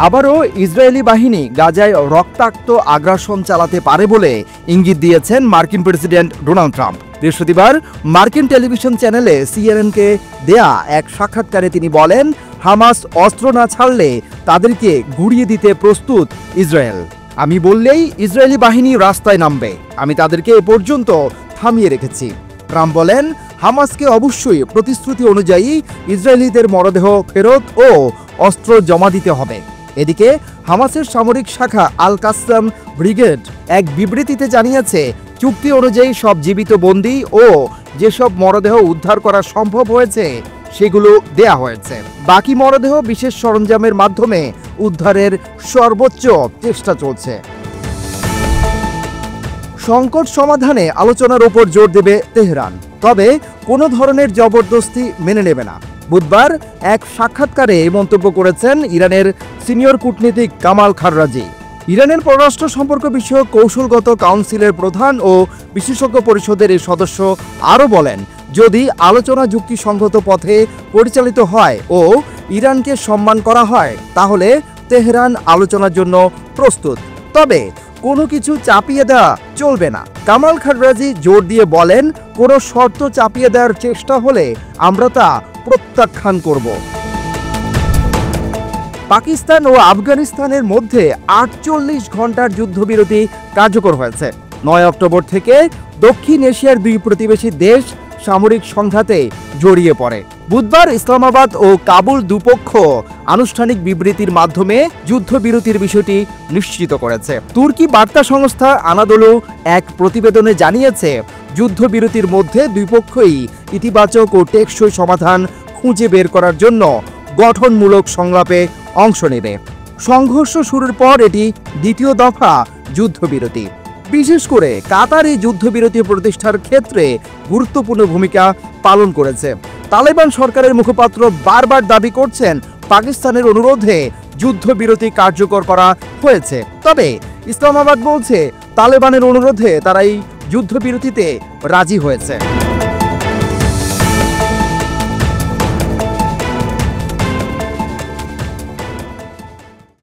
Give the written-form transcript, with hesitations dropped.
আবারও ইসরায়েলি বাহিনী গাজায় রক্তাক্ত আগ্রাসন চালাতে পারে বলে ইঙ্গিত দিয়েছেন মার্কিন প্রেসিডেন্ট ডোনাল্ড ট্রাম্প। বৃহস্পতিবার মার্কিন টেলিভিশন চ্যানেলে সিএনএনকে দেয়া এক সাক্ষাৎকারে তিনি বলেন, হামাস অস্ত্র না ছাড়লে তাদেরকে গুড়িয়ে দিতে প্রস্তুত ইসরায়েল। আমি বললেই ইসরায়েলি বাহিনী রাস্তায় নামবে। আমি তাদেরকে এ পর্যন্ত থামিয়ে রেখেছি। ট্রাম্প বলেন, হামাসকে অবশ্যই প্রতিশ্রুতি অনুযায়ী ইসরায়েলিদের মরদেহ ফেরত ও অস্ত্র জমা দিতে হবে। এদিকে হামাসের সামরিক শাখা আল কাসসাম ব্রিগেড এক বিবৃতিতে জানিয়েছে, চুক্তি অনুযায়ী সব জীবিত বন্দী ও যেসব মরদেহ উদ্ধার করা সম্ভব হয়েছে সেগুলো দেয়া হয়েছে। বাকি মরদেহ বিশেষ সরঞ্জামের মাধ্যমে উদ্ধারের সর্বোচ্চ চেষ্টা চলছে। সংকট সমাধানে আলোচনার উপর জোর দেবে তেহরান, তবে কোনো ধরনের জবরদস্তি মেনে নেবে না। বুধবার এক সাক্ষাৎকারে এই মন্তব্য করেছেন ইরানের সিনিয়র কূটনীতিক কামাল খাররাজি। ইরানের পররাষ্ট্র সম্পর্ক বিষয়ক কৌশলগত কাউন্সিলের প্রধান ও বিশেষজ্ঞ পরিষদের এই সদস্য আরও বলেন, যদি আলোচনা যুক্তিসঙ্গত পথে পরিচালিত হয় ও ইরানকে সম্মান করা হয় তাহলে তেহরান আলোচনার জন্য প্রস্তুত, তবে কোনো কিছু চাপিয়ে দেওয়া চলবে না। কামাল খাররাজি জোর দিয়ে বলেন, কোনো শর্ত চাপিয়ে দেওয়ার চেষ্টা হলে আমরা তা প্রত্যাখ্যান করব। পাকিস্তান ও আফগানিস্তানের মধ্যে 48 ঘন্টার যুদ্ধবিরতি কার্যকর হয়েছে। 9 অক্টোবর থেকে দক্ষিণ এশিয়ার দুই প্রতিবেশী দেশ সামরিক সংঘাতে জড়িয়ে পড়ে। বুধবার ইসলামাবাদ ও কাবুল দুপক্ষ আনুষ্ঠানিক বিবৃতির মাধ্যমে যুদ্ধবিরতির বিষয়টি নিশ্চিত করেছে। তুর্কি বার্তা সংস্থা আনাদোলু এক প্রতিবেদনে জানিয়েছে, যুদ্ধবিরতির মধ্যে দুই পক্ষই ইতিবাচক ও টেকসই সমাধান খুঁজে বের করার জন্য গঠনমূলক সংলাপে অংশ নেবে। সংঘর্ষ শুরুর পর এটি দ্বিতীয় দফা যুদ্ধবিরতি। বিশেষ করে কাতার এই যুদ্ধবিরতি প্রতিষ্ঠার ক্ষেত্রে গুরুত্বপূর্ণ ভূমিকা পালন করেছে। তালেবান সরকারের মুখপাত্র বারবার দাবি করছেন, পাকিস্তানের অনুরোধে যুদ্ধবিরতি কার্যকর করা হয়েছে। তবে ইসলামাবাদ বলছে, তালেবানের অনুরোধে তারা এই যুদ্ধবিরতিতে রাজি হয়েছে।